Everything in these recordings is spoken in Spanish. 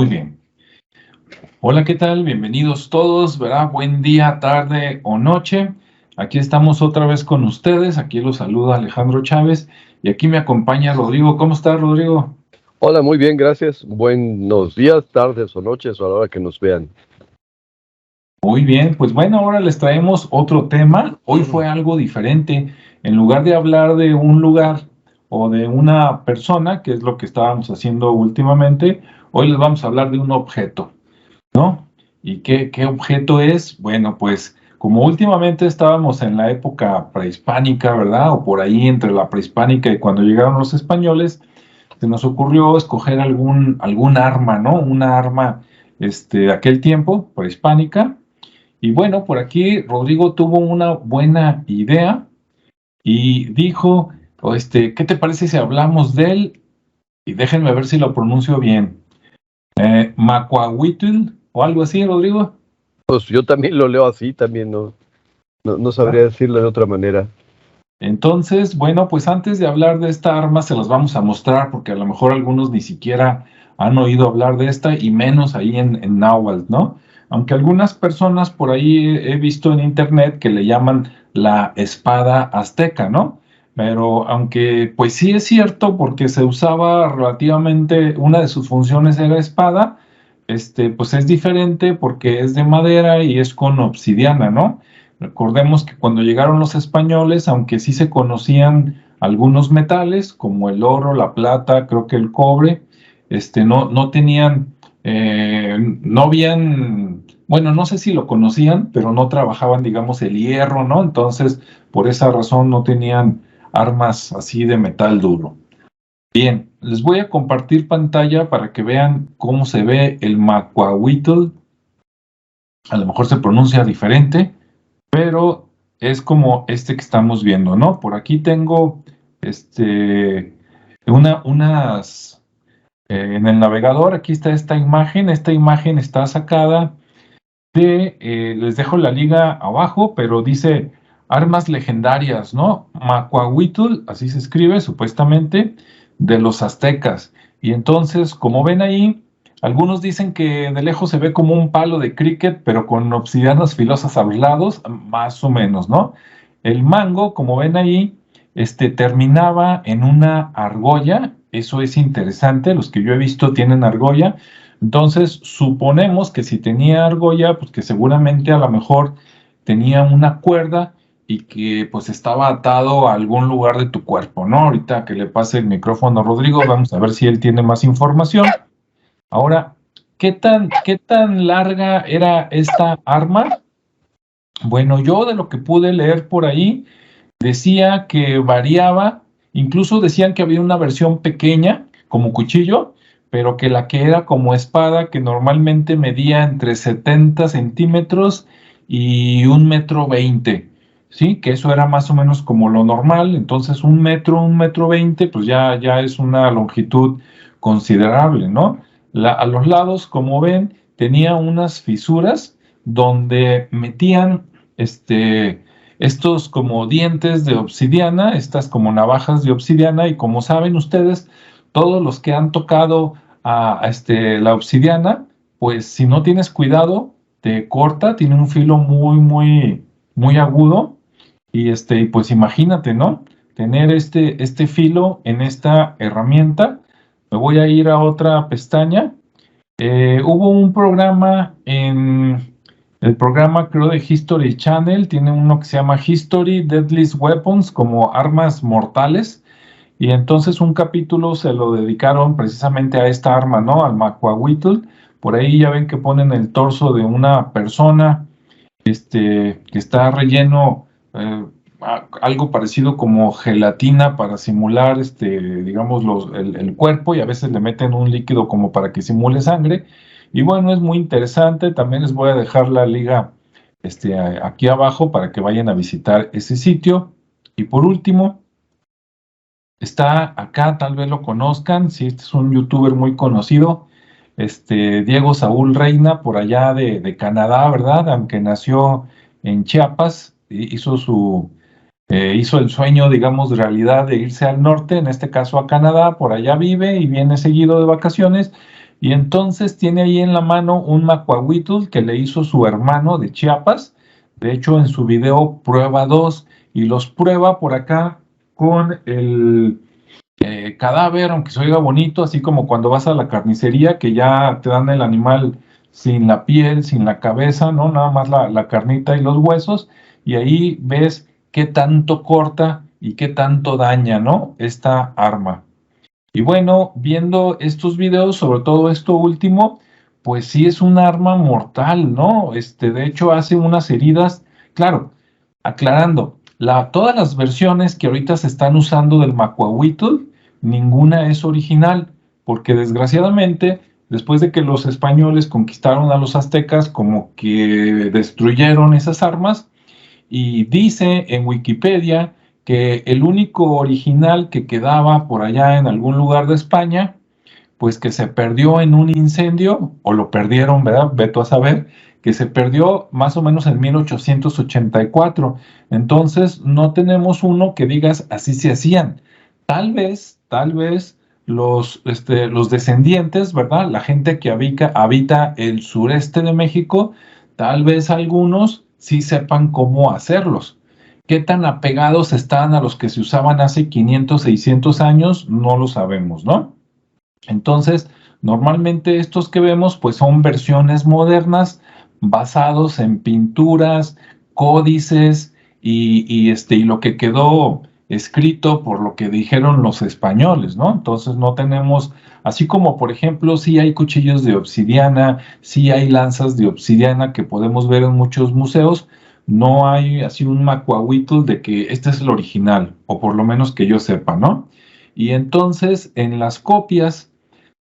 Muy bien. Hola, ¿qué tal? Bienvenidos todos, ¿verdad? Buen día, tarde o noche. Aquí estamos otra vez con ustedes. Aquí los saluda Alejandro Chávez y aquí me acompaña Rodrigo. ¿Cómo estás, Rodrigo? Hola, muy bien, gracias. Buenos días, tardes o noches o a la hora que nos vean. Muy bien, pues bueno, ahora les traemos otro tema. Hoy fue algo diferente. En lugar de hablar de un lugar o de una persona, que es lo que estábamos haciendo últimamente, hoy les vamos a hablar de un objeto, ¿no? ¿Y qué objeto es? Bueno, pues como últimamente estábamos en la época prehispánica, ¿verdad? O por ahí entre la prehispánica y cuando llegaron los españoles, se nos ocurrió escoger algún arma, ¿no? Una arma de aquel tiempo, prehispánica. Y bueno, por aquí Rodrigo tuvo una buena idea y dijo, ¿qué te parece si hablamos de él? Y déjenme ver si lo pronuncio bien. Macuahuitl o algo así, Rodrigo. Pues yo también lo leo así, también no sabría decirlo de otra manera. Entonces, bueno, pues antes de hablar de esta arma se las vamos a mostrar porque a lo mejor algunos ni siquiera han oído hablar de esta y menos ahí en Náhuatl, ¿no? Aunque algunas personas por ahí he visto en internet que le llaman la espada azteca, ¿no? Pero aunque pues sí es cierto porque se usaba relativamente, una de sus funciones era espada, pues es diferente porque es de madera y es con obsidiana, ¿no? Recordemos que cuando llegaron los españoles, aunque sí se conocían algunos metales, como el oro, la plata, creo que el cobre, no tenían, no habían, bueno, no sé si lo conocían, pero no trabajaban, digamos, el hierro, ¿no? Entonces, por esa razón no tenían armas así de metal duro. Bien, les voy a compartir pantalla para que vean cómo se ve el Macuahuitl. A lo mejor se pronuncia diferente, pero es como este que estamos viendo, ¿no? Por aquí tengo unas en el navegador, aquí está esta imagen está sacada les dejo la liga abajo, pero dice armas legendarias, ¿no? Macuahuitl, así se escribe supuestamente, de los aztecas. Y entonces, como ven ahí, algunos dicen que de lejos se ve como un palo de cricket, pero con obsidianas filosas a los lados, más o menos, ¿no? El mango, como ven ahí, terminaba en una argolla. Eso es interesante, los que yo he visto tienen argolla. Entonces, suponemos que si tenía argolla, pues que seguramente a lo mejor tenía una cuerda y que pues estaba atado a algún lugar de tu cuerpo, ¿no? Ahorita que le pase el micrófono a Rodrigo, vamos a ver si él tiene más información. Ahora, qué tan larga era esta arma? Bueno, yo de lo que pude leer por ahí, decía que variaba, incluso decían que había una versión pequeña, como cuchillo, pero que la que era como espada, que normalmente medía entre 70 centímetros y 1,20 m, ¿sí? Que eso era más o menos como lo normal. Entonces 1 metro, 1,20 m, pues ya es una longitud considerable, ¿no? A los lados, como ven, tenía unas fisuras donde metían estos como dientes de obsidiana, estas como navajas de obsidiana, y como saben ustedes, todos los que han tocado la obsidiana, pues si no tienes cuidado, te corta, tiene un filo muy agudo, y pues imagínate, ¿no? Tener este filo en esta herramienta. Me voy a ir a otra pestaña. Hubo un programa el programa, creo, de History Channel, tiene uno que se llama History Deadliest Weapons, como armas mortales, y entonces un capítulo se lo dedicaron precisamente a esta arma, ¿no? Al Macuahuitl. Por ahí ya ven que ponen el torso de una persona, que está relleno, algo parecido como gelatina para simular, digamos, el cuerpo, y a veces le meten un líquido como para que simule sangre. Y bueno, es muy interesante. También les voy a dejar la liga, aquí abajo para que vayan a visitar ese sitio. Y por último, está acá, tal vez lo conozcan, si este es un youtuber muy conocido, Diego Saúl Reina, por allá de Canadá, ¿verdad? Aunque nació en Chiapas, hizo el sueño, digamos, realidad de irse al norte, en este caso a Canadá. Por allá vive y viene seguido de vacaciones, Y entonces tiene ahí en la mano un macuahuitl que le hizo su hermano de Chiapas. De hecho, en su video prueba dos y los prueba por acá con el cadáver, aunque se oiga bonito, así como cuando vas a la carnicería, que ya te dan el animal sin la piel, sin la cabeza, ¿no? Nada más la carnita y los huesos, y ahí ves qué tanto corta y qué tanto daña, ¿no? Esta arma. Y bueno, viendo estos videos, sobre todo esto último, pues sí es un arma mortal, ¿no? De hecho hace unas heridas, claro, aclarando, todas las versiones que ahorita se están usando del macuahuitl, ninguna es original, porque desgraciadamente, después de que los españoles conquistaron a los aztecas, como que destruyeron esas armas, y dice en Wikipedia que el único original que quedaba por allá en algún lugar de España, pues que se perdió en un incendio, o lo perdieron, ¿verdad? Veto a saber, que se perdió más o menos en 1884. Entonces, no tenemos uno que digas así se hacían. Tal vez los descendientes, ¿verdad? La gente que habita el sureste de México, tal vez algunos sí sepan cómo hacerlos. ¿Qué tan apegados están a los que se usaban hace 500, 600 años? No lo sabemos, ¿no? Entonces, normalmente estos que vemos pues son versiones modernas basados en pinturas, códices y lo que quedó escrito por lo que dijeron los españoles, ¿no? Entonces no tenemos, así como por ejemplo, sí hay cuchillos de obsidiana, sí hay lanzas de obsidiana que podemos ver en muchos museos, no hay así un macuahuitl de que este es el original, o por lo menos que yo sepa, ¿no? Y entonces en las copias,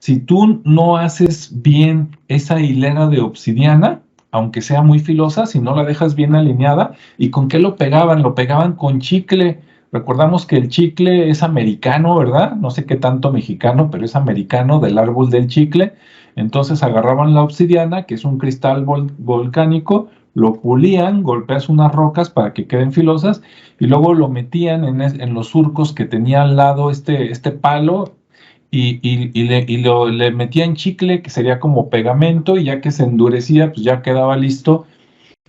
si tú no haces bien esa hilera de obsidiana, aunque sea muy filosa, si no la dejas bien alineada, ¿y con qué lo pegaban? Lo pegaban con chicle. Recordamos que el chicle es americano, ¿verdad? No sé qué tanto mexicano, pero es americano del árbol del chicle. Entonces agarraban la obsidiana, que es un cristal volcánico, lo pulían, golpeas unas rocas para que queden filosas y luego lo metían en los surcos que tenía al lado este palo le metía en chicle, que sería como pegamento, y ya que se endurecía, pues ya quedaba listo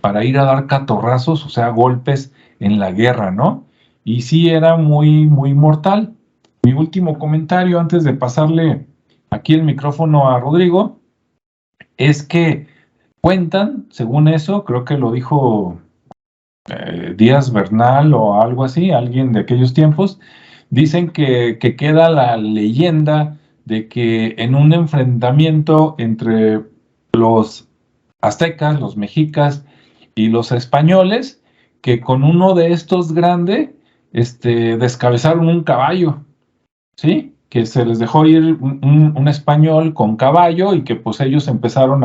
para ir a dar catorrazos, o sea, golpes en la guerra, ¿no? Y sí era muy, muy mortal. Mi último comentario antes de pasarle aquí el micrófono a Rodrigo es que cuentan, según eso, creo que lo dijo Díaz Bernal o algo así, alguien de aquellos tiempos, dicen que queda la leyenda de que en un enfrentamiento entre los aztecas, los mexicas y los españoles, que con uno de estos grande, descabezaron un caballo, ¿sí? Que se les dejó ir un español con caballo y que pues ellos empezaron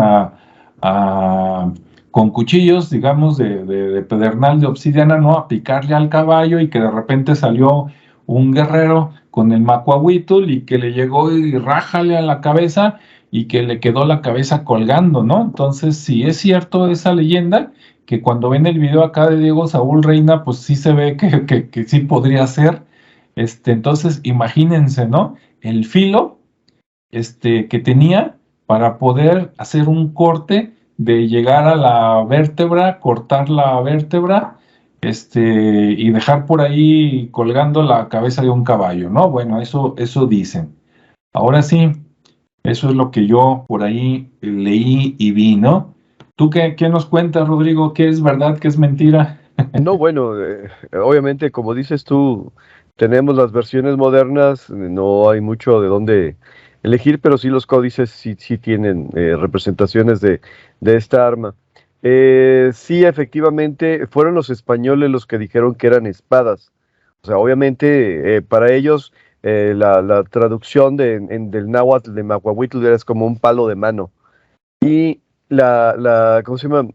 con cuchillos, digamos, de pedernal de obsidiana, ¿no? A picarle al caballo y que de repente salió un guerrero con el macuahuitl y que le llegó y rájale a la cabeza y que le quedó la cabeza colgando, ¿no? Entonces, si es cierto esa leyenda, que cuando ven el video acá de Diego Saúl Reina, pues sí se ve que sí podría ser. Entonces, imagínense, ¿no? El filo que tenía para poder hacer un corte de llegar a la vértebra, cortar la vértebra, y dejar por ahí colgando la cabeza de un caballo, ¿no? Bueno, eso dicen. Ahora sí, eso es lo que yo por ahí leí y vi, ¿no? ¿Tú qué nos cuentas, Rodrigo? ¿Qué es verdad, qué es mentira? No, bueno, obviamente, como dices tú, tenemos las versiones modernas, no hay mucho de dónde elegir, pero sí los códices sí tienen representaciones de esta arma. Sí, efectivamente, fueron los españoles los que dijeron que eran espadas. O sea, obviamente, para ellos, la traducción del náhuatl de Macuahuitl es como un palo de mano. Y ¿cómo se llama?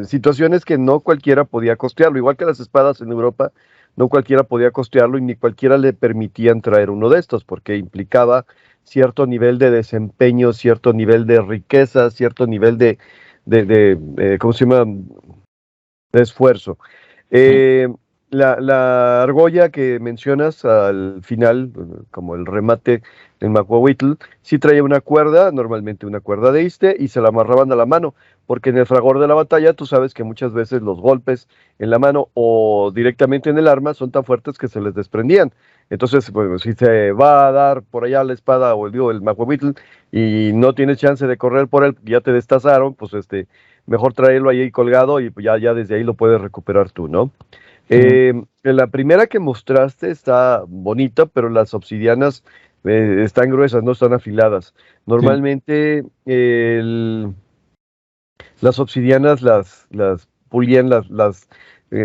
Situaciones que no cualquiera podía costearlo, igual que las espadas en Europa, no cualquiera podía costearlo y ni cualquiera le permitían traer uno de estos, porque implicaba cierto nivel de desempeño, cierto nivel de riqueza, cierto nivel ¿cómo se llama? De esfuerzo. Sí. Eh, la argolla que mencionas al final, como el remate del macuahuitl, sí traía una cuerda, normalmente una cuerda de iste, y se la amarraban a la mano, porque en el fragor de la batalla tú sabes que muchas veces los golpes en la mano o directamente en el arma son tan fuertes que se les desprendían. Entonces, bueno, si se va a dar por allá la espada o el macuahuitl y no tienes chance de correr por él, ya te destazaron, pues mejor traerlo ahí colgado y ya desde ahí lo puedes recuperar tú, ¿no? Sí, La primera que mostraste está bonita, pero las obsidianas están gruesas, no están afiladas. sí. Normalmente las obsidianas las pulían,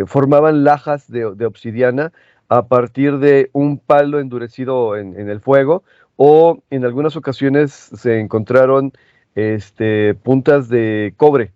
formaban lajas de obsidiana a partir de un palo endurecido en el fuego, o en algunas ocasiones se encontraron puntas de cobre.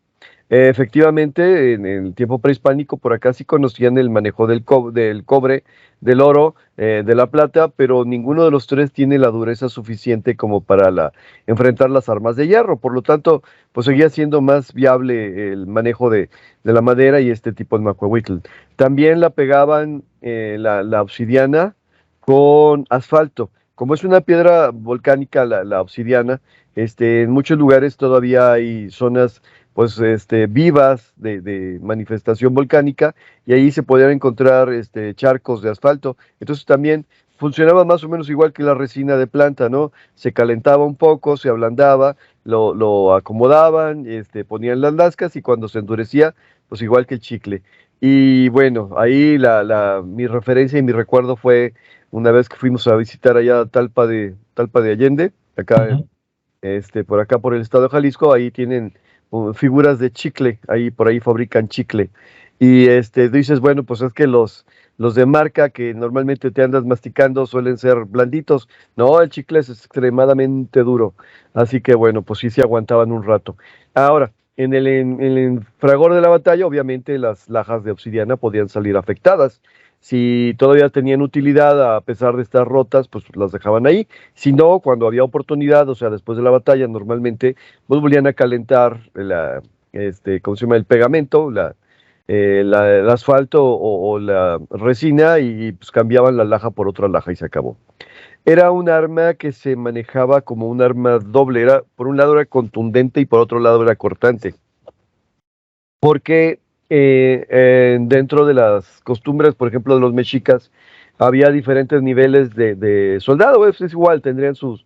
Efectivamente, en el tiempo prehispánico por acá sí conocían el manejo del cobre, del oro, de la plata, pero ninguno de los tres tiene la dureza suficiente como para enfrentar las armas de hierro. Por lo tanto, pues seguía siendo más viable el manejo de la madera y este tipo de macuahuitl. También la pegaban la obsidiana con asfalto. Como es una piedra volcánica la obsidiana, en muchos lugares todavía hay zonas pues vivas de manifestación volcánica, y ahí se podían encontrar charcos de asfalto. Entonces también funcionaba más o menos igual que la resina de planta, ¿no? Se calentaba un poco, se ablandaba, lo acomodaban, ponían las lascas, y cuando se endurecía, pues igual que el chicle. Y bueno, ahí mi referencia y mi recuerdo fue una vez que fuimos a visitar allá Talpa de Allende, acá Ujú. por acá por el estado de Jalisco. Ahí tienen figuras de chicle, ahí por ahí fabrican chicle. Y dices, bueno, pues es que los de marca que normalmente te andas masticando suelen ser blanditos. No, el chicle es extremadamente duro. Así que bueno, pues sí se aguantaban un rato. Ahora, en el fragor de la batalla, obviamente las lajas de obsidiana podían salir afectadas. Si todavía tenían utilidad a pesar de estar rotas, pues las dejaban ahí. Si no, cuando había oportunidad, o sea, después de la batalla, normalmente pues volvían a calentar ¿cómo se llama? El pegamento, el asfalto o la resina, y pues cambiaban la laja por otra laja y se acabó. Era un arma que se manejaba como un arma doble. Por un lado era contundente y por otro lado era cortante. Porque dentro de las costumbres, por ejemplo, de los mexicas, había diferentes niveles de soldado. Es igual, tendrían sus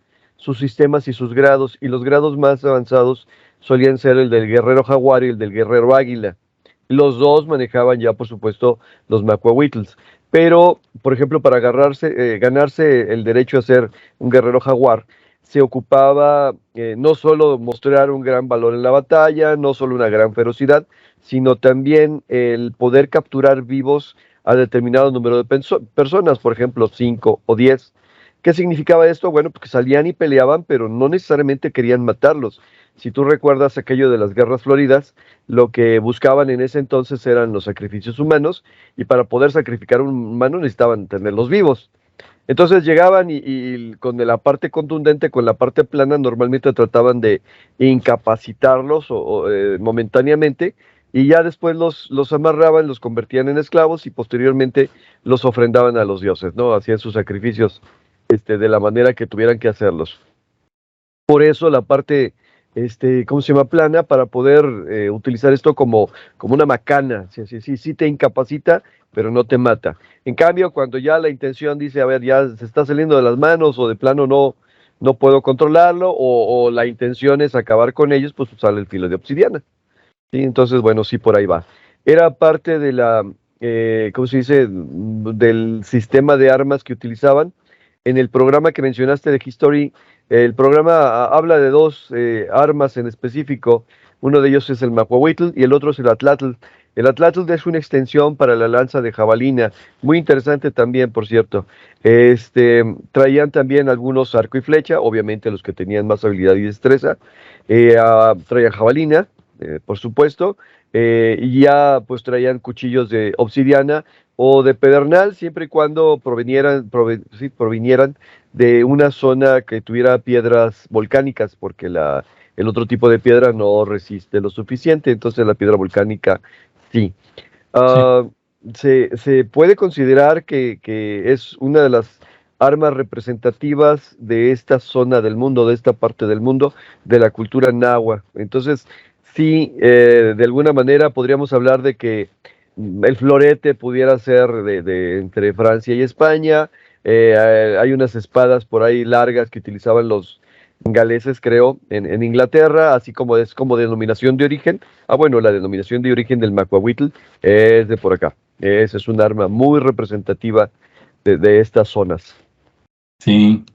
sistemas y sus grados, y los grados más avanzados solían ser el del guerrero jaguar y el del guerrero águila. Los dos manejaban ya, por supuesto, los macuahuitls. Pero, por ejemplo, para ganarse el derecho a ser un guerrero jaguar, se ocupaba no solo mostrar un gran valor en la batalla, no solo una gran ferocidad, sino también el poder capturar vivos a determinado número de personas, por ejemplo, 5 o 10. ¿Qué significaba esto? Bueno, porque salían y peleaban, pero no necesariamente querían matarlos. Si tú recuerdas aquello de las guerras floridas, lo que buscaban en ese entonces eran los sacrificios humanos, y para poder sacrificar un humano necesitaban tenerlos vivos. Entonces llegaban y con la parte contundente, con la parte plana, normalmente trataban de incapacitarlos momentáneamente, y ya después los amarraban, los convertían en esclavos y posteriormente los ofrendaban a los dioses, ¿no? Hacían sus sacrificios de la manera que tuvieran que hacerlos. Por eso la parte, ¿cómo se llama? Plana, para poder utilizar esto como una macana. Sí, sí, sí, sí te incapacita, pero no te mata. En cambio, cuando ya la intención dice, a ver, ya se está saliendo de las manos, o de plano no puedo controlarlo, o la intención es acabar con ellos, pues sale el filo de obsidiana. ¿Sí? Entonces, bueno, sí, por ahí va. Era parte ¿cómo se dice? Del sistema de armas que utilizaban. En el programa que mencionaste de History, el programa habla de dos armas en específico. Uno de ellos es el macuahuitl y el otro es el atlatl. El atlatl es una extensión para la lanza de jabalina, muy interesante también, por cierto. Traían también algunos arco y flecha, obviamente los que tenían más habilidad y destreza. Traían jabalina, por supuesto, y ya pues traían cuchillos de obsidiana o de pedernal, siempre y cuando provinieran de una zona que tuviera piedras volcánicas, porque el otro tipo de piedra no resiste lo suficiente, entonces la piedra volcánica sí. Sí. Ah, se puede considerar que es una de las armas representativas de esta zona del mundo, de esta parte del mundo, de la cultura náhuatl. Entonces, sí, de alguna manera podríamos hablar de que el florete pudiera ser entre Francia y España. Hay unas espadas por ahí largas que utilizaban los galeses, creo, en Inglaterra, así como es como denominación de origen. Ah, bueno, la denominación de origen del macuahuitl es de por acá. Esa es un arma muy representativa de estas zonas. Sí,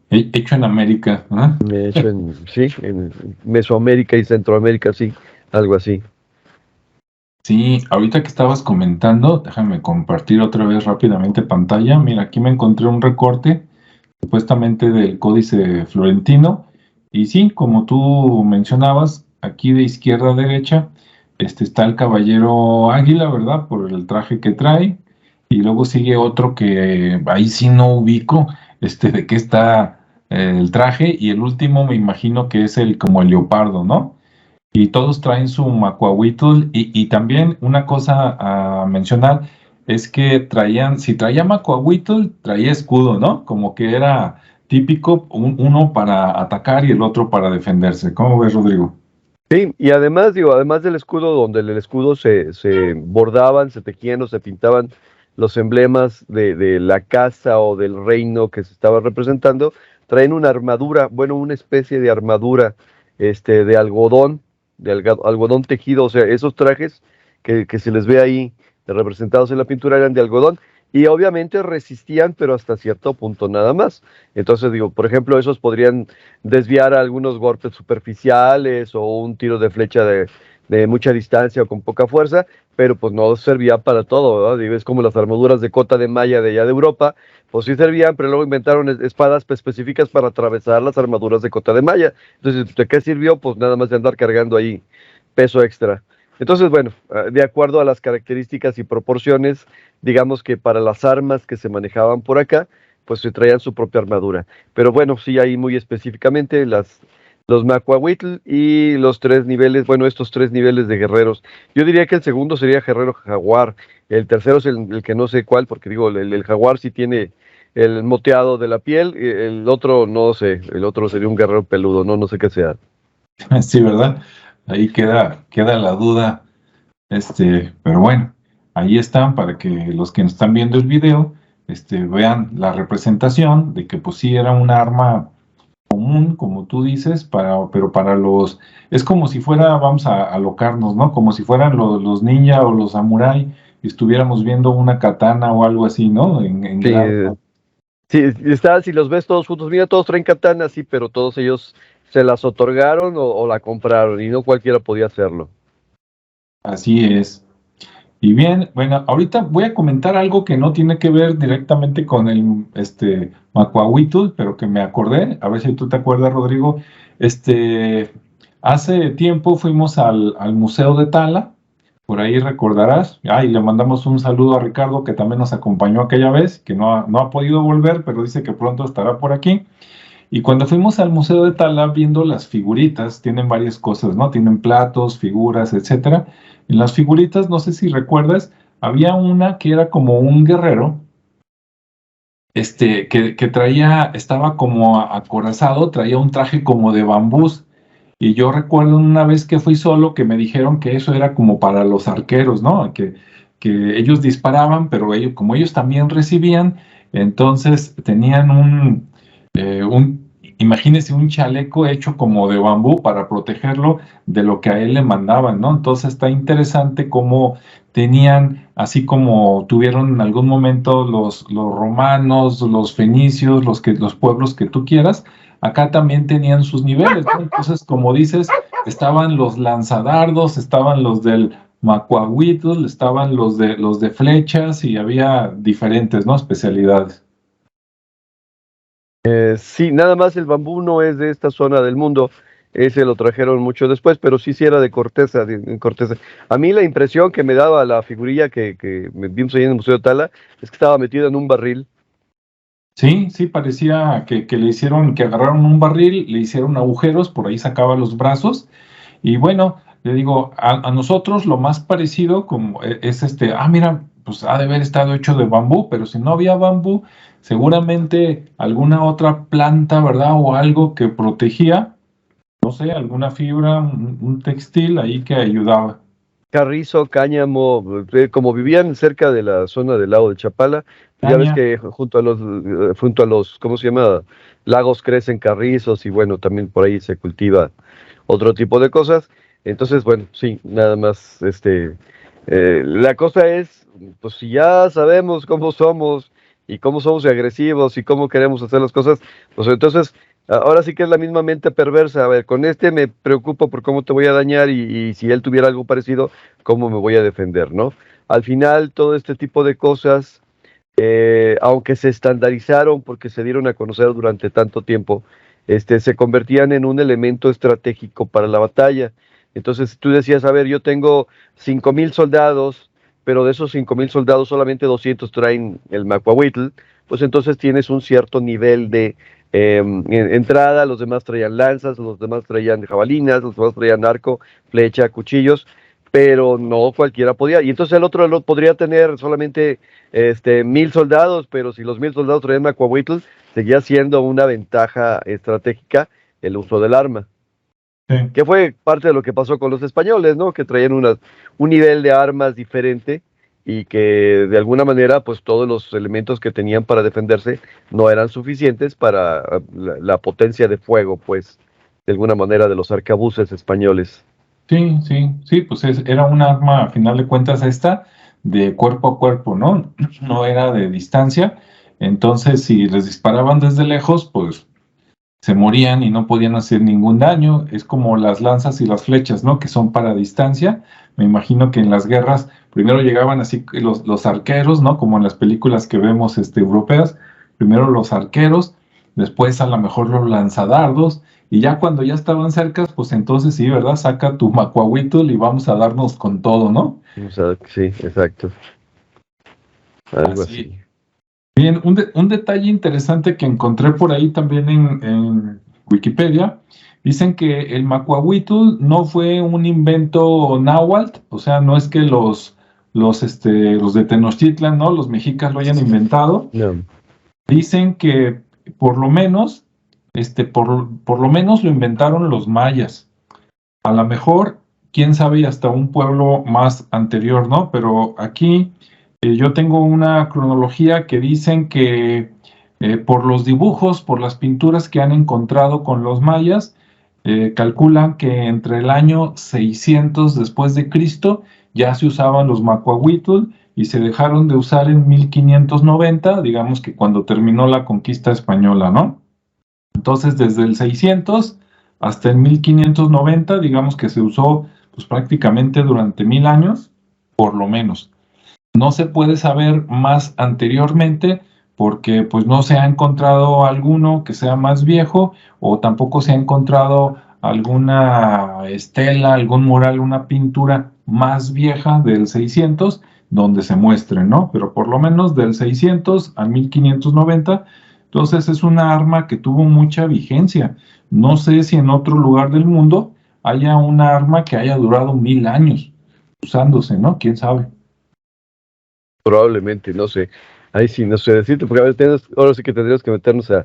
hecho en América, ¿no? Hecho sí, en Mesoamérica y Centroamérica, sí, algo así. Sí, ahorita que estabas comentando, déjame compartir otra vez rápidamente pantalla. Mira, aquí me encontré un recorte supuestamente del Códice Florentino. Y sí, como tú mencionabas, aquí de izquierda a derecha, está el caballero águila, ¿verdad? Por el traje que trae. Y luego sigue otro que ahí sí no ubico, de qué está el traje. Y el último me imagino que es el como el leopardo, ¿no? Y todos traen su macuahuitl. Y también una cosa a mencionar es que si traía macuahuitl, traía escudo, ¿no? Como que era típico, uno para atacar y el otro para defenderse. ¿Cómo ves, Rodrigo? Sí, y además, digo, además del escudo, donde el escudo se bordaban, se tejían o se pintaban los emblemas de la casa o del reino que se estaba representando, traen una armadura, bueno, una especie de armadura, de algodón, algodón tejido, o sea, esos trajes que se les ve ahí representados en la pintura eran de algodón, y obviamente resistían, pero hasta cierto punto nada más. Entonces, digo, por ejemplo, esos podrían desviar algunos golpes superficiales o un tiro de flecha de mucha distancia o con poca fuerza, pero pues no servía para todo, ¿verdad? Digo, es como las armaduras de cota de malla de allá de Europa, pues sí servían, pero luego inventaron espadas específicas para atravesar las armaduras de cota de malla. Entonces, ¿de qué sirvió? Pues nada más de andar cargando ahí peso extra. Entonces, bueno, de acuerdo a las características y proporciones, digamos que para las armas que se manejaban por acá, pues se traían su propia armadura. Pero bueno, sí, ahí muy específicamente los macuahuitl y los tres niveles, bueno, estos tres niveles de guerreros. Yo diría que el segundo sería guerrero jaguar, el tercero es el que no sé cuál, porque digo, el jaguar sí tiene el moteado de la piel, el otro no sé, el otro sería un guerrero peludo, no sé qué sea. Sí, ¿verdad? Ahí queda la duda. Pero bueno, ahí están para que los que están viendo el video, vean la representación de que pues sí era un arma común, como tú dices, pero para es como si fuera, vamos a alocarnos, ¿no? Como si fueran los ninja o los samurai y estuviéramos viendo una katana o algo así, ¿no? En Sí, grado. sí, si los ves todos juntos, mira, todos traen katanas, sí, pero todos ellos se las otorgaron o la compraron y no cualquiera podía hacerlo. Así es. Y bien, bueno, ahorita voy a comentar algo que no tiene que ver directamente con el Macuahuitl, pero que me acordé, a ver si tú te acuerdas, Rodrigo. Hace tiempo fuimos al Museo de Tala, por ahí recordarás. Y le mandamos un saludo a Ricardo, que también nos acompañó aquella vez, que no ha podido volver, pero dice que pronto estará por aquí. Y cuando fuimos al Museo de Tala viendo las figuritas, tienen varias cosas, ¿no? Tienen platos, figuras, etcétera. En las figuritas, no sé si recuerdas, había una que era como un guerrero, que estaba como acorazado, traía un traje como de bambús. Y yo recuerdo una vez que fui solo que me dijeron que eso era como para los arqueros, ¿no? Que ellos disparaban, pero como ellos también recibían, entonces tenían imagínese un chaleco hecho como de bambú para protegerlo de lo que a él le mandaban, ¿no? Entonces está interesante cómo tenían, así como tuvieron en algún momento los romanos, los fenicios, los pueblos que tú quieras, acá también tenían sus niveles, ¿no? Entonces, como dices, estaban los lanzadardos, estaban los del macuahuitl, estaban los de flechas y había diferentes, ¿no? Especialidades. Sí, nada más el bambú no es de esta zona del mundo, ese lo trajeron mucho después, pero sí era de corteza, corteza. A mí la impresión que me daba la figurilla que vimos ahí en el Museo de Tala es que estaba metido en un barril. Sí, sí, parecía que le hicieron, que agarraron un barril, le hicieron agujeros, por ahí sacaba los brazos. Y bueno, le digo, a nosotros lo más parecido como es mira, pues ha de haber estado hecho de bambú, pero si no había bambú, seguramente alguna otra planta, ¿verdad? O algo que protegía, no sé, alguna fibra, un textil ahí que ayudaba. Carrizo, cáñamo, como vivían cerca de la zona del lago de Chapala, pues ya ves Caña, que junto a los, ¿cómo se llama? Lagos crecen carrizos y bueno, también por ahí se cultiva otro tipo de cosas. Entonces, bueno, sí, nada más, la cosa es, pues si ya sabemos cómo somos y cómo somos agresivos y cómo queremos hacer las cosas, pues entonces ahora sí que es la misma mente perversa. A ver, con este me preocupo por cómo te voy a dañar y si él tuviera algo parecido, cómo me voy a defender, ¿no? Al final, todo este tipo de cosas, aunque se estandarizaron porque se dieron a conocer durante tanto tiempo, se convertían en un elemento estratégico para la batalla. Entonces tú decías, a ver, yo tengo 5,000 soldados, pero de esos 5,000 soldados solamente 200 traen el Macuahuitl, pues entonces tienes un cierto nivel de entrada, los demás traían lanzas, los demás traían jabalinas, los demás traían arco, flecha, cuchillos, pero no cualquiera podía. Y entonces el otro podría tener solamente 1,000 soldados, pero si los 1,000 soldados traían Macuahuitl, seguía siendo una ventaja estratégica el uso del arma, sí. que fue parte de lo que pasó con los españoles, ¿no? Que traían un nivel de armas diferente y que de alguna manera, pues todos los elementos que tenían para defenderse no eran suficientes para la potencia de fuego, pues, de alguna manera de los arcabuces españoles. Sí, sí, sí, pues era un arma, a final de cuentas, esta de cuerpo a cuerpo, ¿no? No era de distancia. Entonces, si les disparaban desde lejos, pues se morían y no podían hacer ningún daño. Es como las lanzas y las flechas, ¿no? Que son para distancia. Me imagino que en las guerras primero llegaban así los arqueros, ¿no? Como en las películas que vemos europeas. Primero los arqueros, después a lo mejor los lanzadardos. Y ya cuando ya estaban cerca, pues entonces sí, ¿verdad? Saca tu macuahuitl y vamos a darnos con todo, ¿no? O sea, sí, exacto, algo Así. así. Bien, un detalle interesante que encontré por ahí también en Wikipedia, dicen que el macuahuitl no fue un invento náhuatl, o sea, no es que los de Tenochtitlan, ¿no? Los mexicas lo hayan inventado. No. Dicen que por lo menos, por lo menos lo inventaron los mayas. A lo mejor, quién sabe, y hasta un pueblo más anterior, ¿no? Pero aquí yo tengo una cronología que dicen que por los dibujos, por las pinturas que han encontrado con los mayas, calculan que entre el año 600 después de Cristo ya se usaban los macuahuitl y se dejaron de usar en 1590, digamos que cuando terminó la conquista española, ¿no? Entonces, desde el 600 hasta el 1590, digamos que se usó pues prácticamente durante 1000 años, por lo menos. No se puede saber más anteriormente porque pues no se ha encontrado alguno que sea más viejo o tampoco se ha encontrado alguna estela, algún mural, una pintura más vieja del 600 donde se muestre, ¿no? Pero por lo menos del 600 a 1590, entonces es una arma que tuvo mucha vigencia. No sé si en otro lugar del mundo haya una arma que haya durado 1000 años usándose, ¿no? ¿Quién sabe? Probablemente, no sé. Ahí sí, no sé decirte, porque a ver, ahora sí que tendríamos que meternos a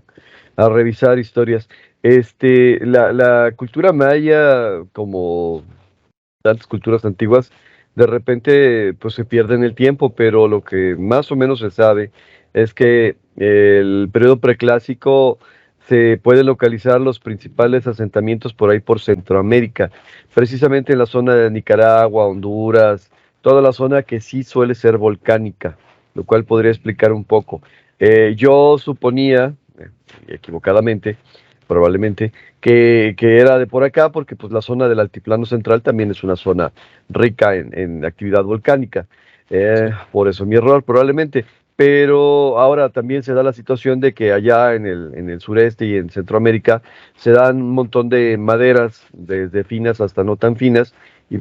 revisar historias. La cultura maya, como tantas culturas antiguas, de repente pues se pierde en el tiempo, pero lo que más o menos se sabe es que el periodo preclásico se puede localizar los principales asentamientos por ahí por Centroamérica, precisamente en la zona de Nicaragua, Honduras, toda la zona que sí suele ser volcánica, lo cual podría explicar un poco. Yo suponía, equivocadamente, probablemente, que era de por acá, porque pues la zona del altiplano central también es una zona rica en actividad volcánica. Por eso mi error, probablemente. Pero ahora también se da la situación de que allá en el sureste y en Centroamérica se dan un montón de maderas, desde finas hasta no tan finas,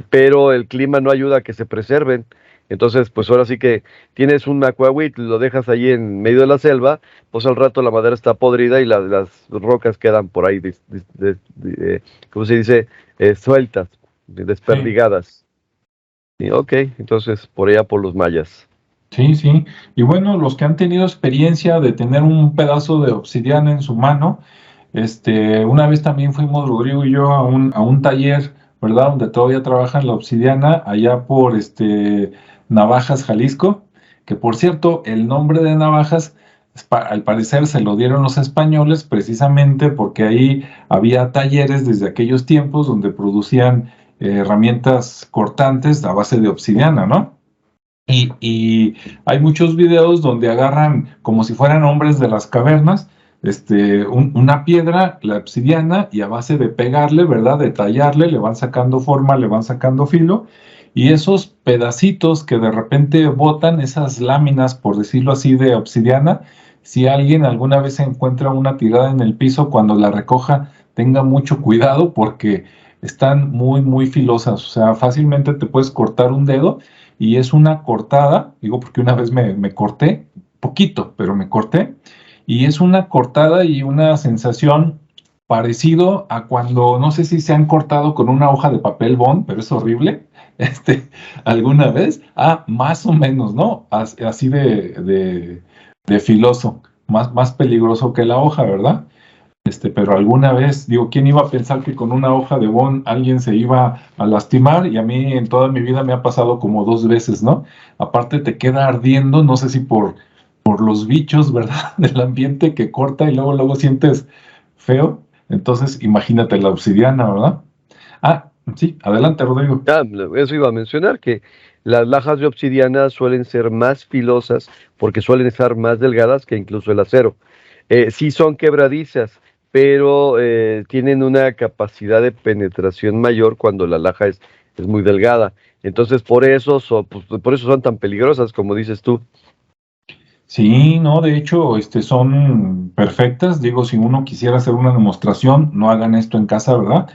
pero el clima no ayuda a que se preserven. Entonces, pues ahora sí que tienes un macuahuitl, lo dejas ahí en medio de la selva, pues al rato la madera está podrida y las rocas quedan por ahí, ¿cómo se dice? Sueltas. Sí. desperdigadas. Sí, ok, entonces por allá por los mayas. Sí, sí. Y bueno, los que han tenido experiencia de tener un pedazo de obsidiana en su mano, una vez también fuimos Rodrigo y yo a un taller, ¿verdad? Donde todavía trabajan la obsidiana, allá por Navajas, Jalisco, que por cierto, el nombre de Navajas, al parecer se lo dieron los españoles precisamente porque ahí había talleres desde aquellos tiempos donde producían herramientas cortantes a base de obsidiana, ¿no? Y hay muchos videos donde agarran como si fueran hombres de las cavernas, una piedra, la obsidiana, y a base de pegarle, ¿verdad? De tallarle, le van sacando forma, le van sacando filo, y esos pedacitos que de repente botan, esas láminas, por decirlo así, de obsidiana, si alguien alguna vez encuentra una tirada en el piso, cuando la recoja, tenga mucho cuidado porque están muy, muy filosas, o sea, fácilmente te puedes cortar un dedo y es una cortada, digo porque una vez me corté, poquito, pero me corté, y es una cortada y una sensación parecido a cuando, no sé si se han cortado con una hoja de papel bond, pero es horrible, alguna vez, más o menos, ¿no? Así de filoso, más peligroso que la hoja, ¿verdad? Pero alguna vez, digo, ¿quién iba a pensar que con una hoja de bon alguien se iba a lastimar? Y a mí en toda mi vida me ha pasado como 2 veces, ¿no? Aparte te queda ardiendo, no sé si por los bichos, ¿verdad? Del ambiente que corta y luego sientes feo. Entonces, imagínate la obsidiana, ¿verdad? Sí, adelante, Rodrigo. Eso iba a mencionar, que las lajas de obsidiana suelen ser más filosas porque suelen estar más delgadas que incluso el acero. Sí son quebradizas, pero tienen una capacidad de penetración mayor cuando la laja es muy delgada. Entonces, por eso son tan peligrosas, como dices tú. Sí, no, de hecho, son perfectas. Digo, si uno quisiera hacer una demostración, no hagan esto en casa, ¿verdad?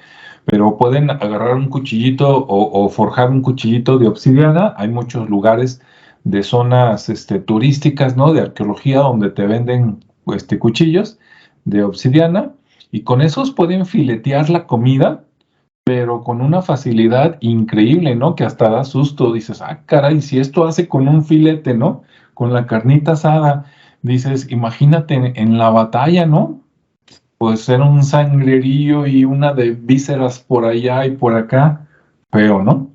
Pero pueden agarrar un cuchillito o forjar un cuchillito de obsidiana. Hay muchos lugares de zonas, turísticas, ¿no? De arqueología donde te venden, cuchillos de obsidiana y con esos pueden filetear la comida, pero con una facilidad increíble, ¿no? Que hasta da susto, dices, caray, si esto hace con un filete, ¿no? Con la carnita asada, dices, imagínate en la batalla, ¿no? Pues ser un sangrerío y una de vísceras por allá y por acá, feo, ¿no?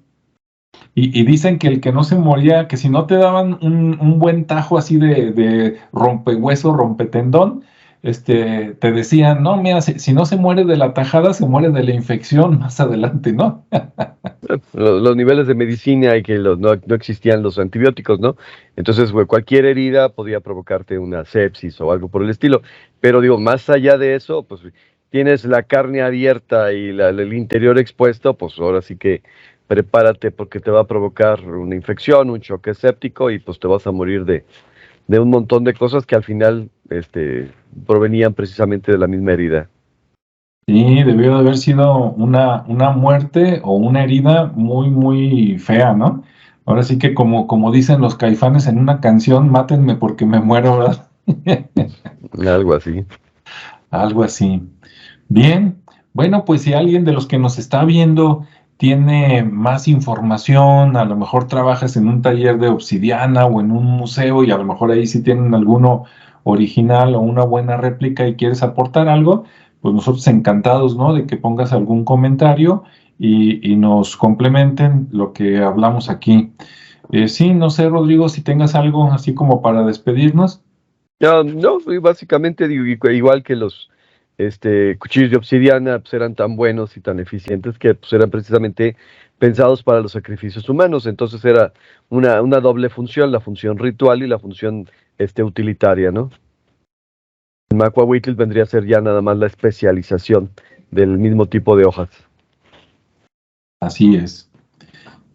Y dicen que el que no se moría, que si no te daban un buen tajo así de rompehueso, rompetendón, te decían, no, mira, si no se muere de la tajada, se muere de la infección más adelante, ¿no? Los niveles de medicina y que no existían los antibióticos, ¿no? Entonces, cualquier herida podía provocarte una sepsis o algo por el estilo. Pero digo, más allá de eso, pues tienes la carne abierta y el interior expuesto, pues ahora sí que prepárate porque te va a provocar una infección, un choque séptico y pues te vas a morir de un montón de cosas que al final provenían precisamente de la misma herida. Sí, debió de haber sido una muerte o una herida muy, muy fea, ¿no? Ahora sí que como dicen los Caifanes en una canción, mátenme porque me muero, ¿verdad? Algo así. Algo así. Bien, bueno, pues si alguien de los que nos está viendo tiene más información, a lo mejor trabajas en un taller de obsidiana o en un museo y a lo mejor ahí sí tienen alguno original o una buena réplica y quieres aportar algo, pues nosotros encantados, ¿no? De que pongas algún comentario y nos complementen lo que hablamos aquí. Sí, no sé, Rodrigo, si tengas algo así como para despedirnos. No, y básicamente digo, igual que los cuchillos de obsidiana pues, eran tan buenos y tan eficientes que pues, eran precisamente pensados para los sacrificios humanos. Entonces era una doble función, la función ritual y la función utilitaria, ¿no? El macuahuitl vendría a ser ya nada más la especialización del mismo tipo de hojas. Así es.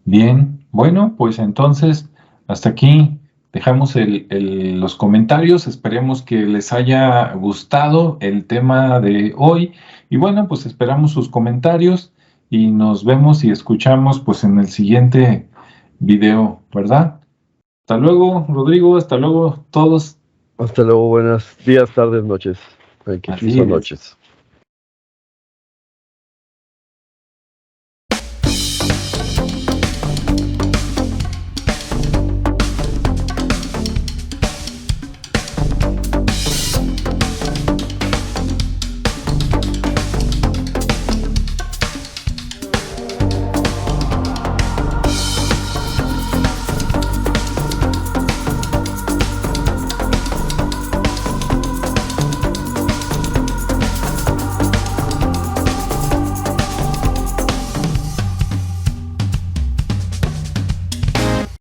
Bien, bueno, pues entonces hasta aquí dejamos los comentarios. Esperemos que les haya gustado el tema de hoy. Y bueno, pues esperamos sus comentarios y nos vemos y escuchamos pues en el siguiente video, ¿verdad? Hasta luego, Rodrigo, hasta luego todos. Hasta luego, buenos días, tardes, noches. Que aquí Así son es. noches.